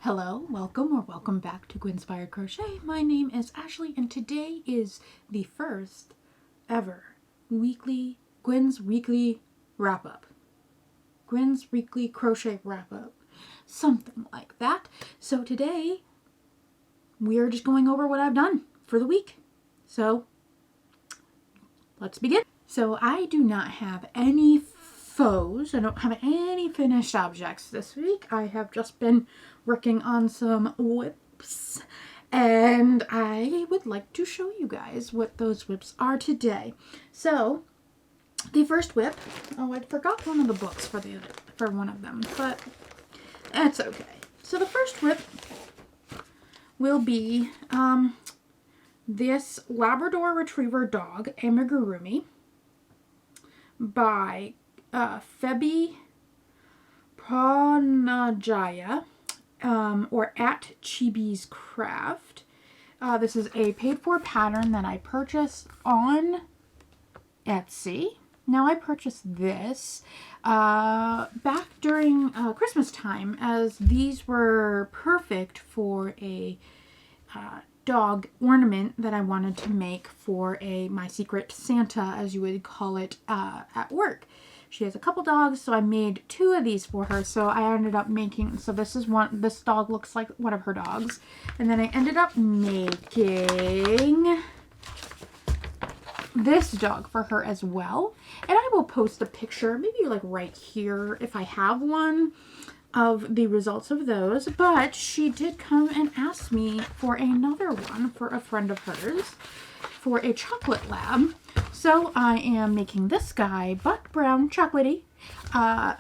Hello, welcome or welcome back to Whimsical Crochet. My name is Ashley and today is the first ever Gwen's Weekly Wrap-Up. Gwen's Weekly Crochet Wrap-Up. Something like that. So today we are just going over what I've done for the week. So let's begin. So I do not have any faux. I don't have any finished objects this week. I have just been working on some whips and I would like to show you guys what those whips are today. So the first whip, I forgot one of the books for one of them, but that's okay. So the first whip will be this Labrador Retriever dog, Amigurumi, by Phoebe Pranajaya, or at Chibi's Craft. This is a paid-for pattern that I purchased on Etsy. Now I purchased this back during Christmas time, as these were perfect for a dog ornament that I wanted to make for my secret Santa, as you would call it, at work. She has a couple dogs, so I made 2 of these for her. So I ended up making, so this is one, this dog looks like one of her dogs. And then I ended up making this dog for her as well. And I will post a picture, maybe like right here if I have one, of the results of those. But she did come and ask me for another one for a friend of hers, for a chocolate lab. So I am making this guy, Buck Brown Chocolatey,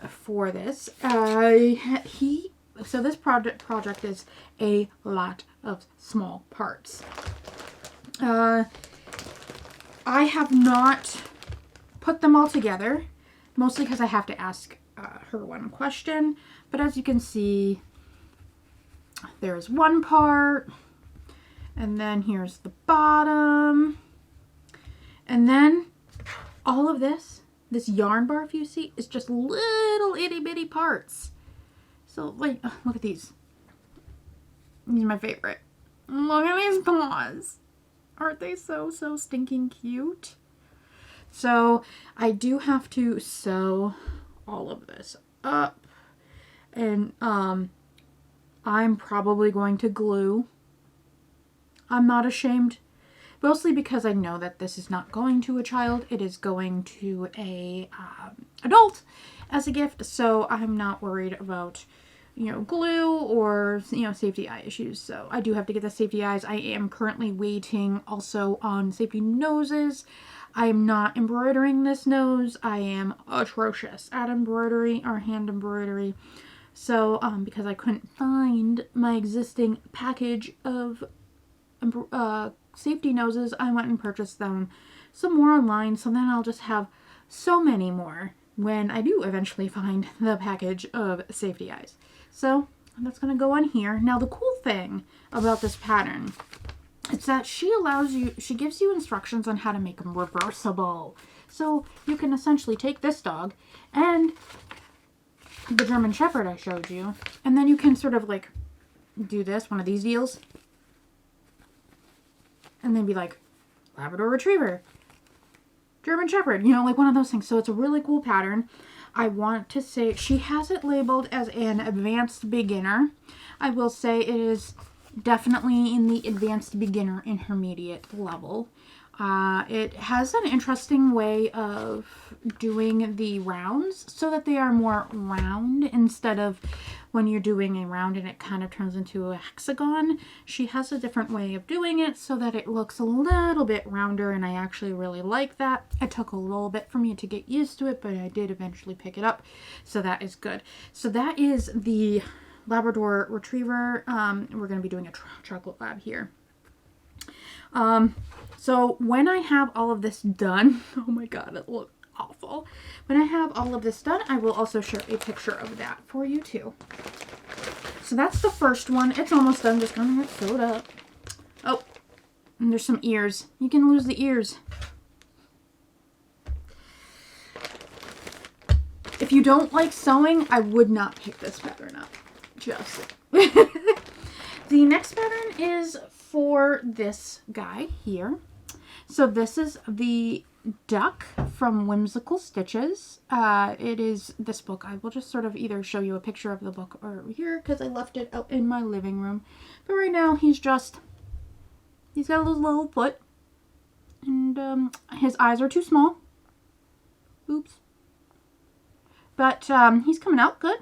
for this. So this project is a lot of small parts. I have not put them all together, mostly because I have to ask her one question. But as you can see, there's one part, and then here's the bottom. And then all of this yarn barf you see is just little itty bitty parts. So like, look at these. These are my favorite. Look at these paws. Aren't they so stinking cute? So I do have to sew all of this up. And I'm probably going to glue. I'm not ashamed. Mostly because I know that this is not going to a child. It is going to a adult as a gift. So I'm not worried about, glue or, safety eye issues. So I do have to get the safety eyes. I am currently waiting also on safety noses. I am not embroidering this nose. I am atrocious at embroidery or hand embroidery. So because I couldn't find my existing package of safety noses, I went and purchased them some more online, so then I'll just have so many more when I do eventually find the package of safety eyes. So that's going to go on here. Now the cool thing about this pattern is that she gives you instructions on how to make them reversible. So you can essentially take this dog and the German Shepherd I showed you, and then you can sort of like do this, one of these deals, and then be like, Labrador Retriever, German Shepherd, like one of those things. So it's a really cool pattern. I want to say she has it labeled as an advanced beginner. I will say it is definitely in the advanced beginner intermediate level. It has an interesting way of doing the rounds so that they are more round instead of when you're doing a round and it kind of turns into a hexagon. She has a different way of doing it so that it looks a little bit rounder, and I actually really like that. It took a little bit for me to get used to it, but I did eventually pick it up, so that is good. So that is the Labrador Retriever. We're going to be doing a chocolate lab here. So when I have all of this done, oh my god, it looks awful. When I have all of this done, I will also share a picture of that for you too. So that's the first one. It's almost done. Just gonna get sewed up. Oh, and there's some ears. You can lose the ears. If you don't like sewing, I would not pick this pattern up. Just for this guy here. So this is the duck from Whimsical Stitches. It is this book. I will just sort of either show you a picture of the book or here because I left it out in my living room. But right now he's got a little foot, and his eyes are too small. Oops. But he's coming out good.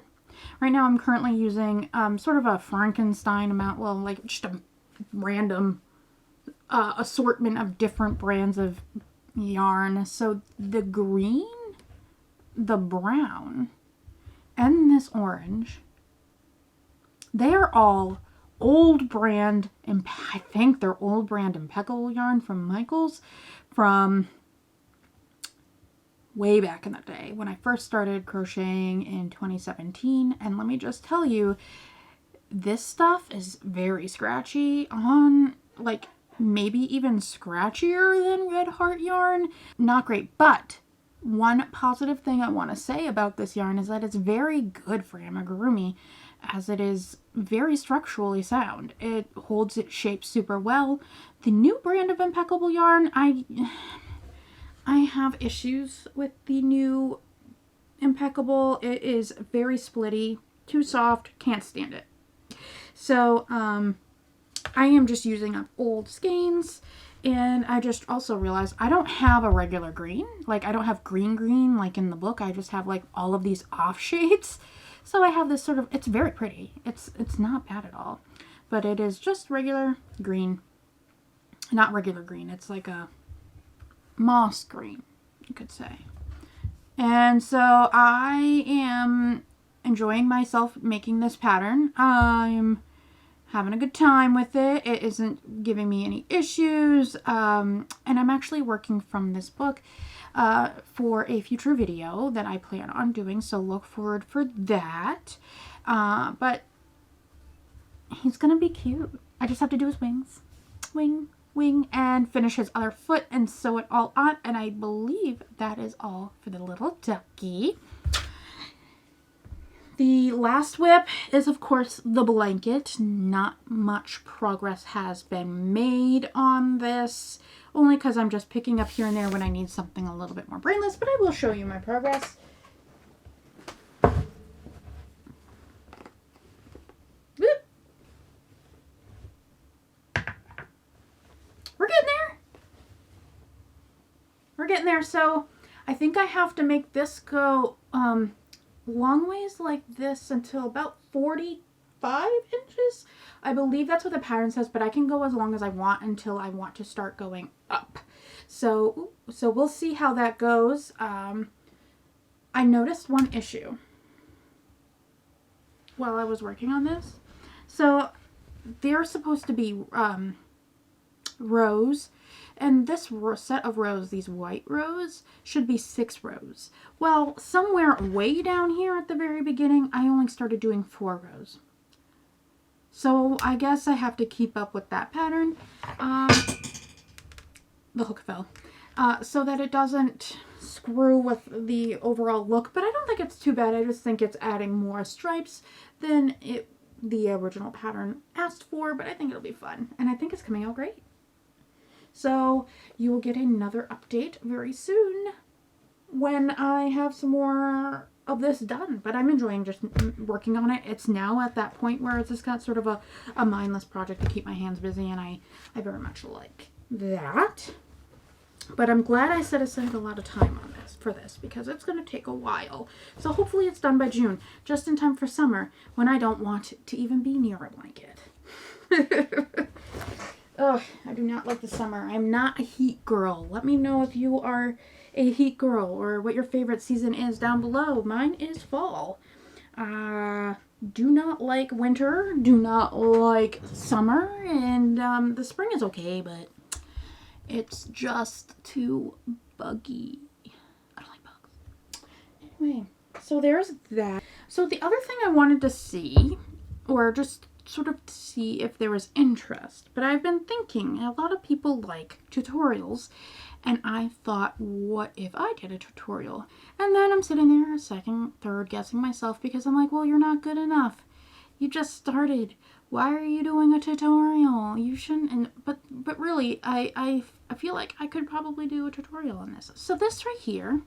Right now I'm currently using sort of a Frankenstein amount, well, like just a random assortment of different brands of yarn. So the green, the brown, and this orange, they are all old brand, I think they're old brand Impeccable yarn from Michaels from way back in the day when I first started crocheting in 2017. And let me just tell you, this stuff is very scratchy on, like, maybe even scratchier than Red Heart yarn. Not great, but one positive thing I want to say about this yarn is that it's very good for amigurumi, as it is very structurally sound. It holds its shape super well. The new brand of Impeccable yarn, I have issues with the new Impeccable. It is very splitty, too soft, can't stand it. So I am just using up old skeins, and I just also realized I don't have a regular green. Like, I don't have green like in the book. I just have like all of these off shades. So I have this sort of, it's very pretty. It's not bad at all, but it is just regular green. Not regular green. It's like a moss green, you could say. And so I am enjoying myself making this pattern. I'm having a good time with it. It isn't giving me any issues. And I'm actually working from this book for a future video that I plan on doing, so look forward for that. But he's gonna be cute. I just have to do his wings. Wing, and finish his other foot and sew it all on, and I believe that is all for the little ducky. The last whip is, of course, the blanket. Not much progress has been made on this, only because I'm just picking up here and there when I need something a little bit more brainless, but I will show you my progress. We're getting there. So I think I have to make this go long ways like this until about 45 inches. I believe that's what the pattern says, but I can go as long as I want until I want to start going up. So we'll see how that goes. I noticed one issue while I was working on this. So they're supposed to be rows, and this set of rows, these white rows, should be 6 rows. Well, somewhere way down here at the very beginning, I only started doing 4 rows. So I guess I have to keep up with that pattern. The hook fell. So that it doesn't screw with the overall look, but I don't think it's too bad. I just think it's adding more stripes than the original pattern asked for, but I think it'll be fun, and I think it's coming out great. So you will get another update very soon when I have some more of this done. But I'm enjoying just working on it. It's now at that point where it's just got sort of a mindless project to keep my hands busy, and I very much like that. But I'm glad I set aside a lot of time on this because it's going to take a while. So hopefully it's done by June, just in time for summer when I don't want to even be near a blanket. Ugh, I do not like the summer. I'm not a heat girl. Let me know if you are a heat girl or what your favorite season is down below. Mine is fall. Do not like winter. Do not like summer. And the spring is okay, but it's just too buggy. I don't like bugs. Anyway, so there's that. So the other thing I wanted to see, or just sort of to see if there was interest, but I've been thinking a lot of people like tutorials, and I thought, what if I did a tutorial? And then I'm sitting there second, third guessing myself because I'm like, well, you're not good enough. You just started. why are you doing a tutorial? You shouldn't. And but really, I feel like I could probably do a tutorial on this. So this right here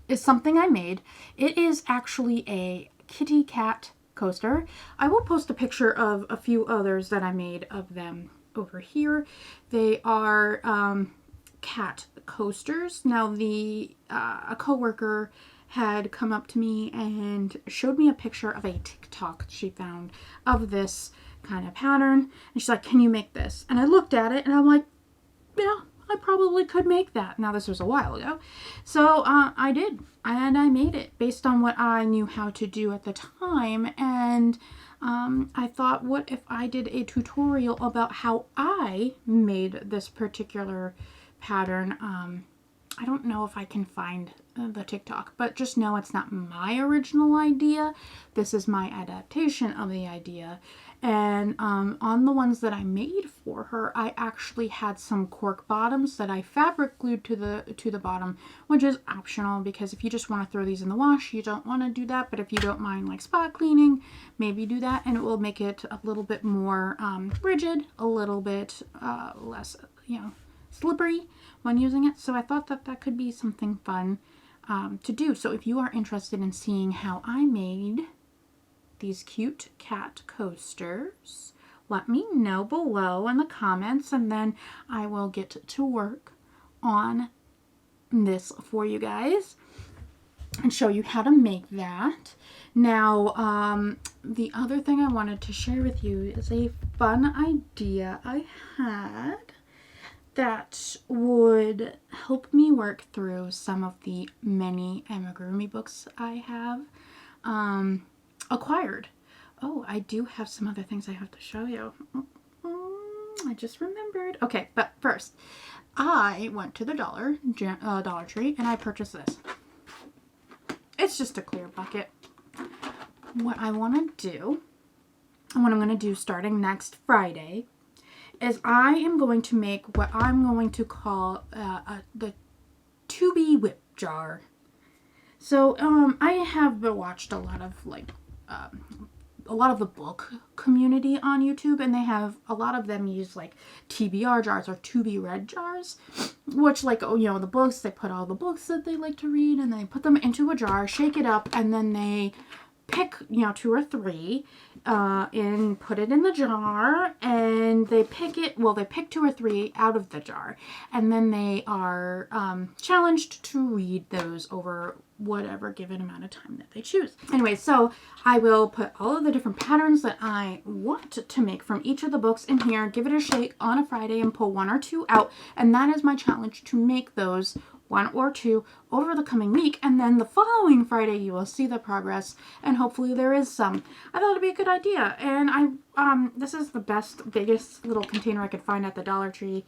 is something I made. It is actually a kitty cat coaster. I will post a picture of a few others that I made of them over here. They are cat coasters. Now a coworker had come up to me and showed me a picture of a TikTok she found of this kind of pattern, and she's like, can you make this? And I looked at it and I'm like, yeah, I probably could make that. Now this was a while ago, so I did, and I made it based on what I knew how to do at the time. And I thought, what if I did a tutorial about how I made this particular pattern? I don't know if I can find the TikTok, but just know it's not my original idea. This is my adaptation of the idea. And on the ones that I made for her, I actually had some cork bottoms that I fabric glued to the bottom, which is optional because if you just want to throw these in the wash, you don't want to do that. But if you don't mind like spot cleaning, maybe do that, and it will make it a little bit more rigid, a little bit less, slippery when using it. So I thought that that could be something fun to do. So if you are interested in seeing how I made these cute cat coasters, let me know below in the comments, and then I will get to work on this for you guys and show you how to make that. Now, the other thing I wanted to share with you is a fun idea I had that would help me work through some of the many Amigurumi books I have acquired. Oh, I do have some other things I have to show you. I just remembered. Okay, but first, I went to the Dollar Tree and I purchased this. It's just a clear bucket. What I want to do, and what I'm going to do starting next Friday, is I am going to make what I'm going to call the to-be whip jar. So I have watched a lot of the book community on YouTube, and they have a lot of them use like TBR jars or to-be read jars, which the books, they put all the books that they like to read and they put them into a jar, shake it up, and then they pick 2 or 3 and put it in the jar, and they pick 2 or 3 out of the jar, and then they are challenged to read those over whatever given amount of time that they choose. Anyway, so I will put all of the different patterns that I want to make from each of the books in here, give it a shake on a Friday, and pull 1 or 2 out, and that is my challenge, to make those 1 or 2 over the coming week, and then the following Friday you will see the progress, and hopefully there is some. I thought it'd be a good idea, and this is the biggest little container I could find at the Dollar Tree.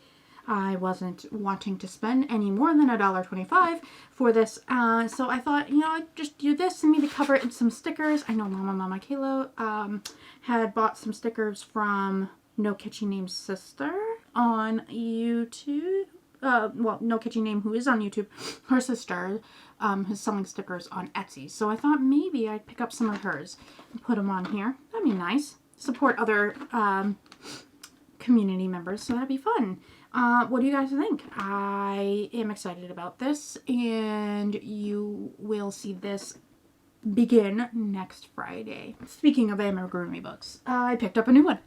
I wasn't wanting to spend any more than $1.25 for this, so I thought, I'd just do this and maybe cover it in some stickers. I know Mama Kayla had bought some stickers from No Kitschy Name's sister on YouTube. No Kitschy Name, who is on YouTube, her sister is selling stickers on Etsy. So I thought maybe I'd pick up some of hers and put them on here. That'd be nice. Support other community members, so that'd be fun. What do you guys think? I am excited about this, and you will see this begin next Friday. Speaking of Amigurumi books, I picked up a new one.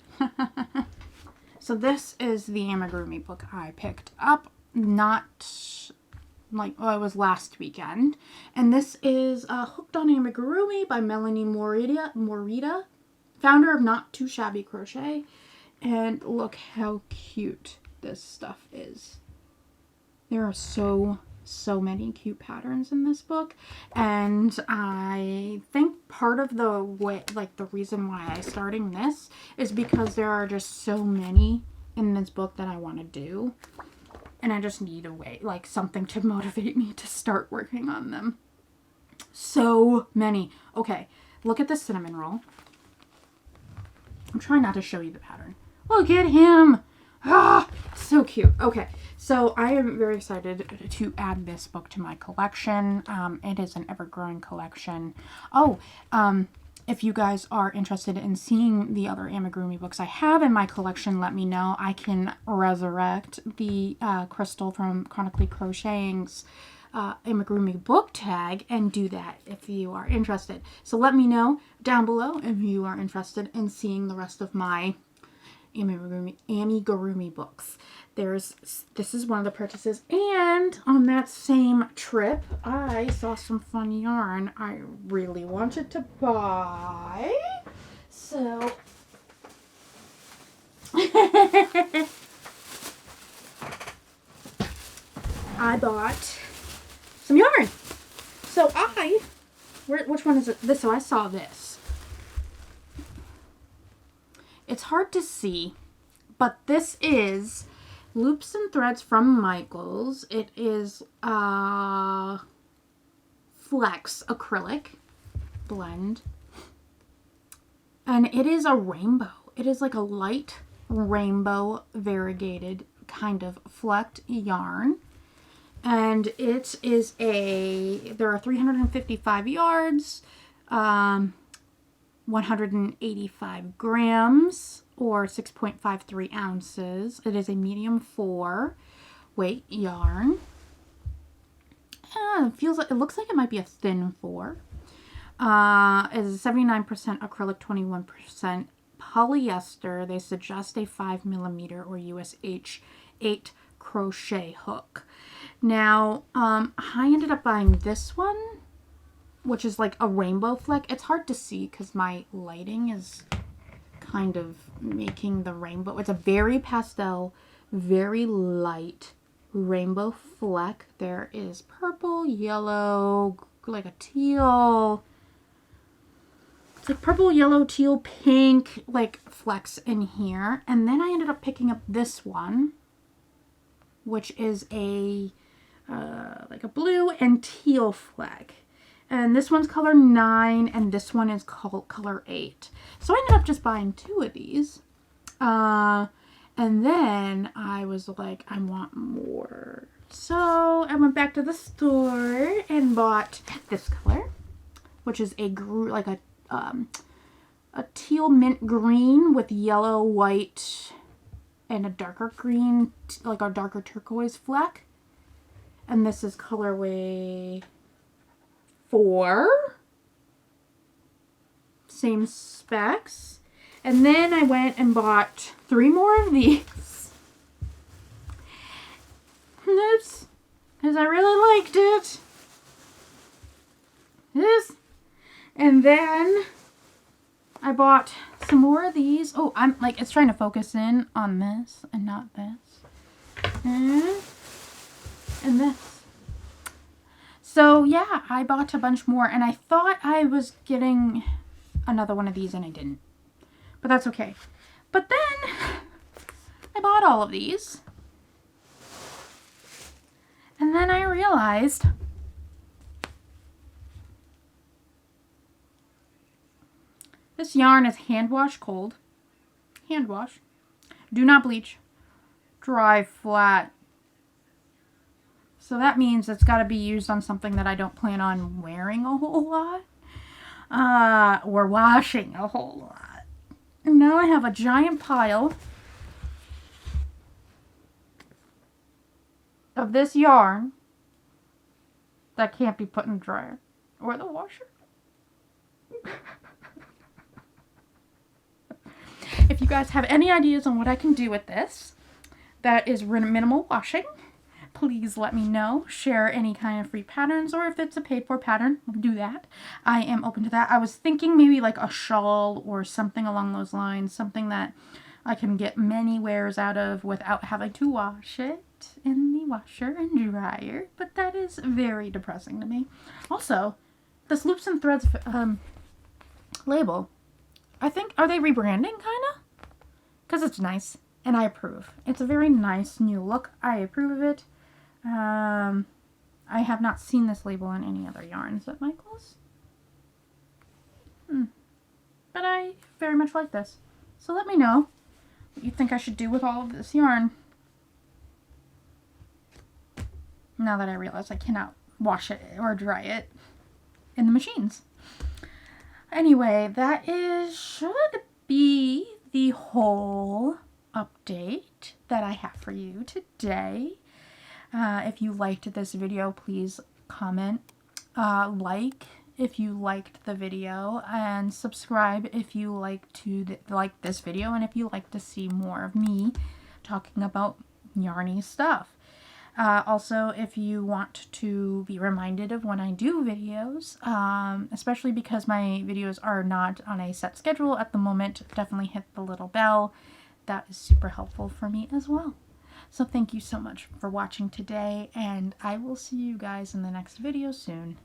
So this is the Amigurumi book I picked up. It was last weekend, and this is Hooked on Amigurumi by Melanie Morita, founder of Not Too Shabby Crochet, and look how cute this stuff is. There are so many cute patterns in this book, and I think part of the way, the reason why I'm starting this is because there are just so many in this book that I want to do. And I just need a way, something to motivate me to start working on them. So many. Okay, look at this cinnamon roll. I'm trying not to show you the pattern. Look at him. Ah, so cute. Okay, so I am very excited to add this book to my collection. It is an ever-growing collection. Oh, if you guys are interested in seeing the other Amigurumi books I have in my collection, let me know. I can resurrect the Crystal from Chronically Crocheting's Amigurumi book tag and do that if you are interested. So let me know down below if you are interested in seeing the rest of my Amigurumi books. This is one of the purchases, and on that same trip I saw some fun yarn I really wanted to buy, so I bought some yarn. So which one is it? This, so I saw this. It's hard to see, but this is Loops and Threads from Michaels. It is Flex acrylic blend, and it is a rainbow. It is like a light rainbow variegated kind of flecked yarn, and it is there are 355 yards, 185 grams, or 6.53 ounces. It is a medium 4 weight yarn. It looks like it might be a thin 4. It is 79% acrylic, 21% polyester. They suggest a 5mm or US H8 crochet hook. Now, I ended up buying this one, which is like a rainbow fleck. It's hard to see because my lighting is kind of making the rainbow. It's a very pastel, very light rainbow fleck. There is purple, yellow, like a teal. It's like purple, yellow, teal, pink, like flecks in here. And then I ended up picking up this one, which is a like a blue and teal fleck. And this one's color 9, and this one is called color 8. So I ended up just buying 2 of these. And then I was like, I want more. So I went back to the store and bought this color, which is a teal mint green with yellow, white, and a darker green, like a darker turquoise fleck. And this is colorway 4. Same specs. And then I went and bought 3 more of these. This, because I really liked it. This. And then I bought some more of these. Oh, I'm like, it's trying to focus in on this and not this. And this. So yeah, I bought a bunch more, and I thought I was getting another one of these and I didn't. But that's okay. But then I bought all of these. And then I realized this yarn is hand wash cold. Hand wash. Do not bleach. Dry flat. So that means it's got to be used on something that I don't plan on wearing a whole lot. Or washing a whole lot. And now I have a giant pile of this yarn that can't be put in the dryer or the washer. If you guys have any ideas on what I can do with this that is minimal washing, please let me know. Share any kind of free patterns, or if it's a paid for pattern, do that. I am open to that. I was thinking maybe like a shawl or something along those lines, something that I can get many wears out of without having to wash it in the washer and dryer, but that is very depressing to me. Also, this Loops and Threads label, I think, are they rebranding kind of? Because it's nice and I approve. It's a very nice new look. I approve of it. I have not seen this label on any other yarns at Michaels. But I very much like this. So let me know what you think I should do with all of this yarn. Now that I realize I cannot wash it or dry it in the machines. Anyway, that should be the whole update that I have for you today. If you liked this video, please comment, like if you liked the video, and subscribe if you like this video and if you like to see more of me talking about yarny stuff. Also, if you want to be reminded of when I do videos, especially because my videos are not on a set schedule at the moment, definitely hit the little bell. That is super helpful for me as well. So thank you so much for watching today, and I will see you guys in the next video soon.